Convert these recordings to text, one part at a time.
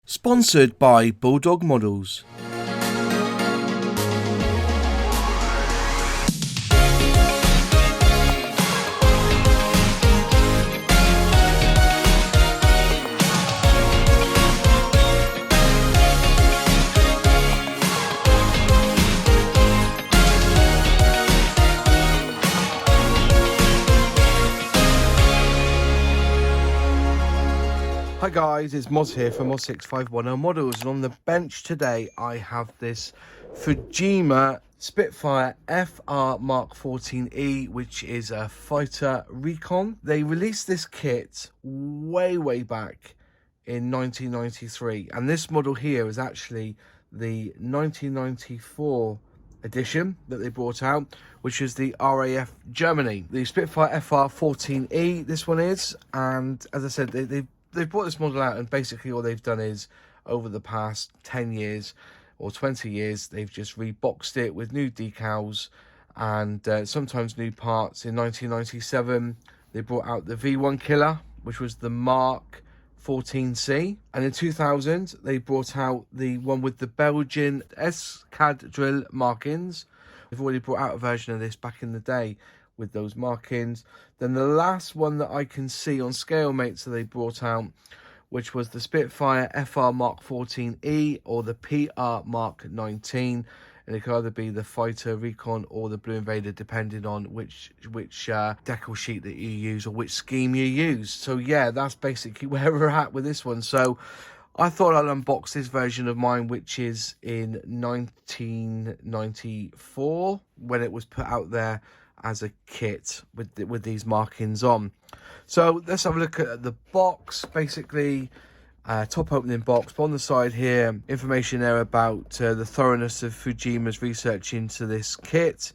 Sponsored by Bulldog Models. Hi guys, it's Moz here from Mk.XIVe Models, and on the bench today I have this Fujimi Spitfire FR Mk.14E, which is a fighter recon. They released this kit way back in 1993, and this model here is actually the 1994 edition that they brought out, which is the RAF Germany. The Spitfire FR14E, this one is, and as I said, they've brought this model out, and basically all they've done is, over the past 10 years or 20 years, they've just reboxed it with new decals and sometimes new parts. In 1997, they brought out the V1 killer, which was the Mk.14C. And in 2000, they brought out the one with the Belgian escadrille markings. They've already brought out a version of this back in the day with those markings. Then the last one that I can see on scale mates that they brought out, which was the Spitfire FR Mk.14E or the PR Mk.19, and it could either be the fighter recon or the Blue Invader, depending on which decal sheet that you use or which scheme you use. So yeah, that's basically where we're at with this one. So I thought I'd unbox this version of mine, which is in 1994 when it was put out there as a kit with these markings on. So let's have a look at the box. Basically, top opening box, but on the side here, information there about the thoroughness of Fujimi's research into this kit,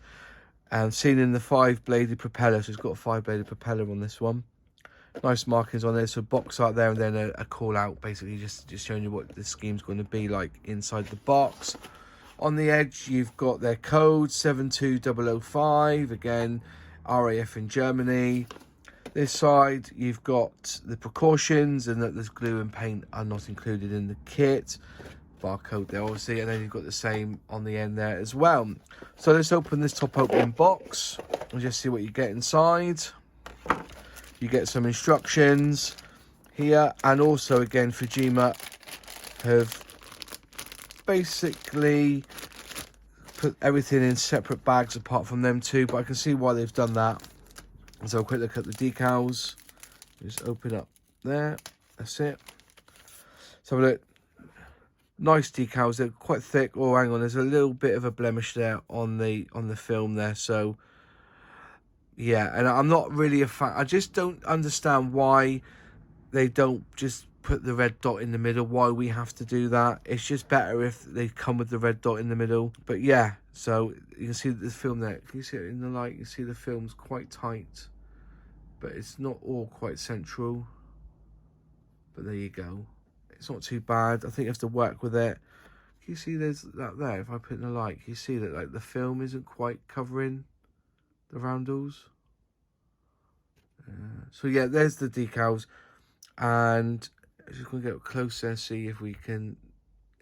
and seen in the 5-bladed propeller. So it's got a 5-bladed propeller on this one. Nice markings on there. So box art there, and then a call out, basically just showing you what the scheme's going to be like inside the box. On the edge, you've got their code 72005, again, RAF in Germany. This side, you've got the precautions, and that there's glue and paint are not included in the kit. Barcode there, obviously, and then you've got the same on the end there as well. So let's open this top opening box and just see what you get inside. You get some instructions here, and also, again, Fujimi have basically put everything in separate bags apart from them two, but I can see why they've done that. So a quick look at the decals. Just open up there. That's it. So have a look. Nice decals. They're quite thick. Oh, hang on. There's a little bit of a blemish there on the film there. So yeah, and I'm not really a fan. I just don't understand why they don't just put the red dot in the middle, why we have to do that. It's just better if they come with the red dot in the middle. But yeah, so you can see the film there. Can you see it in the light? You can see the film's quite tight, but it's not all quite central. But there you go. It's not too bad. I think you have to work with it. Can you see there's that there? If I put in the light, can you see that like the film isn't quite covering the roundels? So yeah, there's the decals, and just going to get closer and see if we can.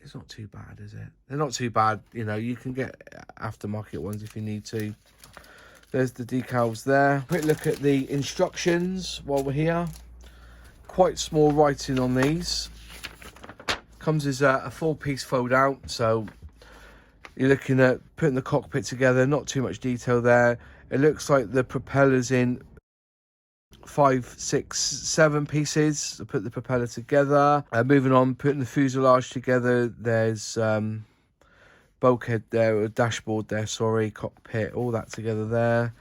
It's not too bad, is it? They're not too bad. You know, you can get aftermarket ones if you need to. There's the decals there. Quick look at the instructions while we're here. Quite small writing on these. Comes as a 4-piece fold out. So you're looking at putting the cockpit together. Not too much detail there. It looks like the propeller's in 5, 6, 7 pieces to put the propeller together. Moving on, putting the fuselage together, there's bulkhead there, or dashboard there, sorry, cockpit, all that together there.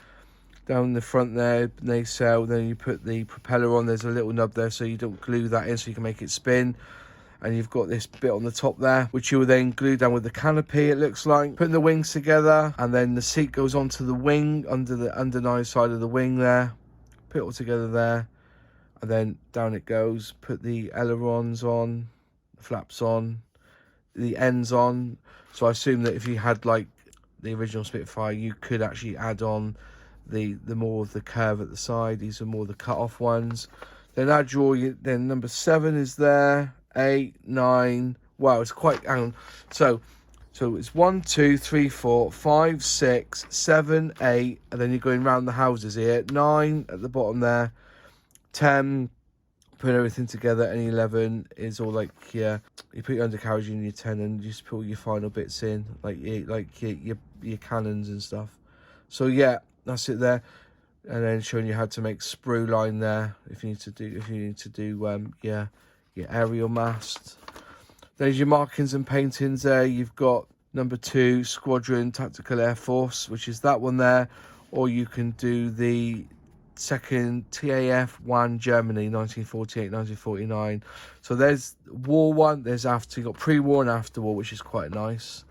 Down the front there, nacelle, then you put the propeller on. There's a little nub there so you don't glue that in, so you can make it spin. And you've got this bit on the top there, which you will then glue down with the canopy, it looks like. Putting the wings together, and then the seat goes onto the wing, under the underside side of the wing there. Put it all together there, and then down it goes. Put the ailerons on, the flaps on, the ends on. So I assume that if you had like the original Spitfire, you could actually add on the more of the curve at the side. These are more the cut off ones. Then that drawer, then number 7 is there, 8, 9. Wow, it's quite, hang on. So it's 1, 2, 3, 4, 5, 6, 7, 8, and then you're going round the houses here. 9 at the bottom there. 10, put everything together, and 11 is all like here. You put your undercarriage in your 10, and you just put all your final bits in, like your cannons and stuff. So yeah, that's it there. And then showing you how to make sprue line there if you need to do yeah, your aerial mast. There's your markings and paintings there. You've got number 2 Squadron Tactical Air Force, which is that one there, or you can do the 2nd TAF 1 Germany 1948-1949. So there's war one, there's after, you got pre-war and after war, which is quite nice.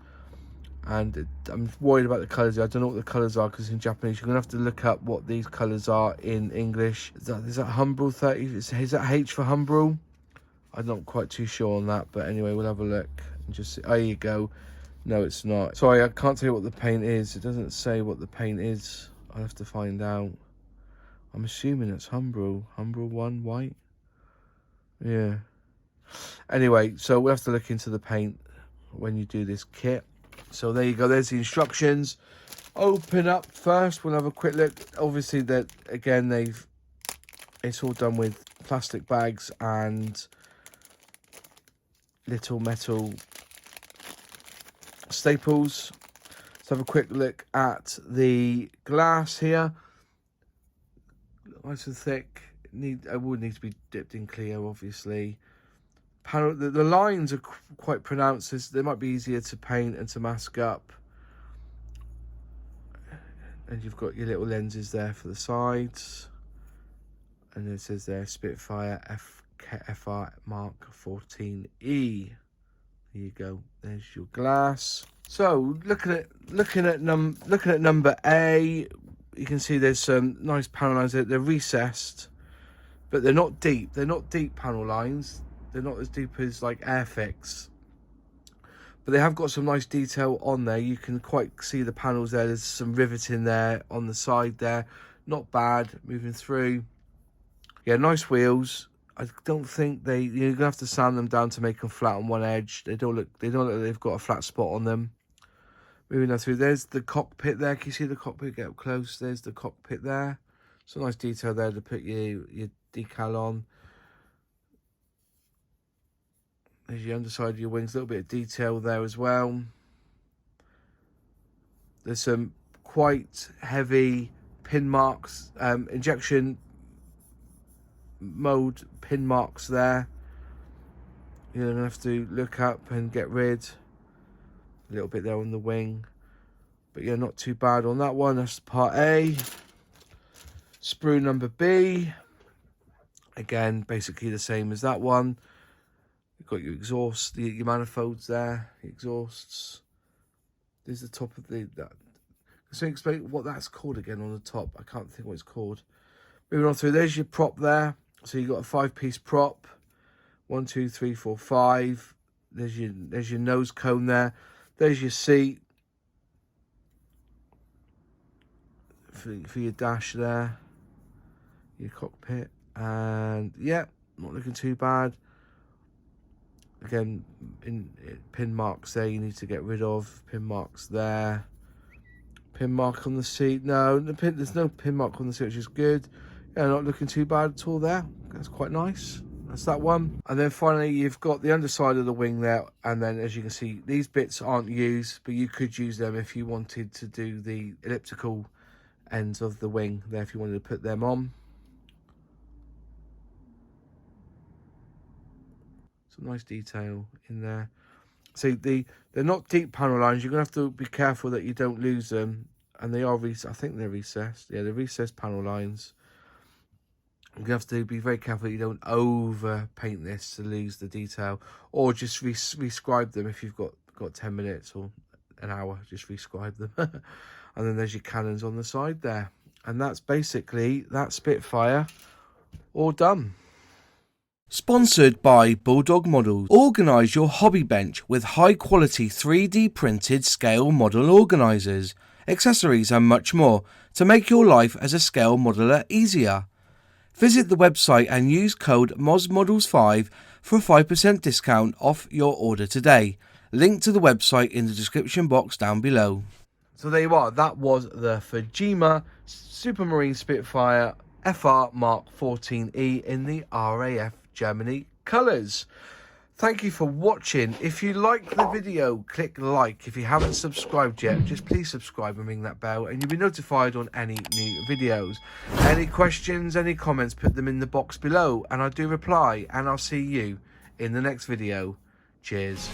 And I'm worried about the colours. I don't know what the colours are because in Japanese you're gonna have to look up what these colours are in English. Is that Humbrol 30? Is that H for Humbrol? I'm not quite too sure on that, but anyway, we'll have a look and just see. There you go. No, it's not. Sorry, I can't tell you what the paint is. It doesn't say what the paint is. I'll have to find out. I'm assuming it's Humbrol. Humbrol 1 white. Yeah. Anyway, so we'll have to look into the paint when you do this kit. So there you go. There's the instructions. Open up first. We'll have a quick look. Obviously, that again, it's all done with plastic bags and little metal staples. Let's have a quick look at the glass here. Nice and thick. It would need to be dipped in clear, obviously. Panel. The lines are quite pronounced. They might be easier to paint and to mask up. And you've got your little lenses there for the sides. And it says there Spitfire Mk.XIVe. There you go. There's your glass. So looking at number A, you can see there's some nice panel lines there. They're recessed, but they're not deep. They're not deep panel lines. They're not as deep as like Airfix, but they have got some nice detail on there. You can quite see the panels there. There's some riveting there on the side there. Not bad. Moving through. Yeah, nice wheels. I don't think you're gonna have to sand them down to make them flat on one edge. They don't look like they've got a flat spot on them. Moving on through, there's the cockpit there. Can you see the cockpit? Get up close. There's the cockpit there. So nice detail there to put your decal on. There's your underside of your wings. A little bit of detail there as well. There's some quite heavy pin marks, injection mode pin marks there. You're gonna have to look up and get rid. A little bit there on the wing, but yeah, not too bad on that one. That's part A. Sprue number B, again basically the same as that one. You've got your exhaust, your manifolds there, the exhausts. There's the top of that. So explain what that's called again on the top. I can't think what it's called. Moving on through, there's your prop there. So you've got a 5-piece prop. 1, 2, 3, 4, 5. There's your nose cone there. There's your seat for your dash there. Your cockpit. And yeah, not looking too bad. Again, pin marks there you need to get rid of. Pin marks there. Pin mark on the seat. No, there's no pin mark on the seat, which is good. Yeah, not looking too bad at all there. That's quite nice. That's that one. And then finally, you've got the underside of the wing there. And then, as you can see, these bits aren't used, but you could use them if you wanted to do the elliptical ends of the wing there, if you wanted to put them on. Some nice detail in there. So they're not deep panel lines. You're going to have to be careful that you don't lose them. And they are, I think they're recessed. Yeah, they're recessed panel lines. You have to be very careful that you don't over paint this to lose the detail, or just rescribe them if you've got 10 minutes or an hour. Just rescribe them. And then there's your cannons on the side there, and that's basically that Spitfire all done. Sponsored by Bulldog Models. Organise your hobby bench with high quality 3D printed scale model organisers, accessories and much more to make your life as a scale modeler easier. Visit the website and use code MOZModels5 for a 5% discount off your order today. Link to the website in the description box down below. So there you are, that was the Fujimi Supermarine Spitfire FR Mk.14E in the RAF Germany colours. Thank you for watching. If you liked the video, click like. If you haven't subscribed yet, just please subscribe and ring that bell and you'll be notified on any new videos. Any questions, any comments, put them in the box below and I do reply, and I'll see you in the next video. Cheers.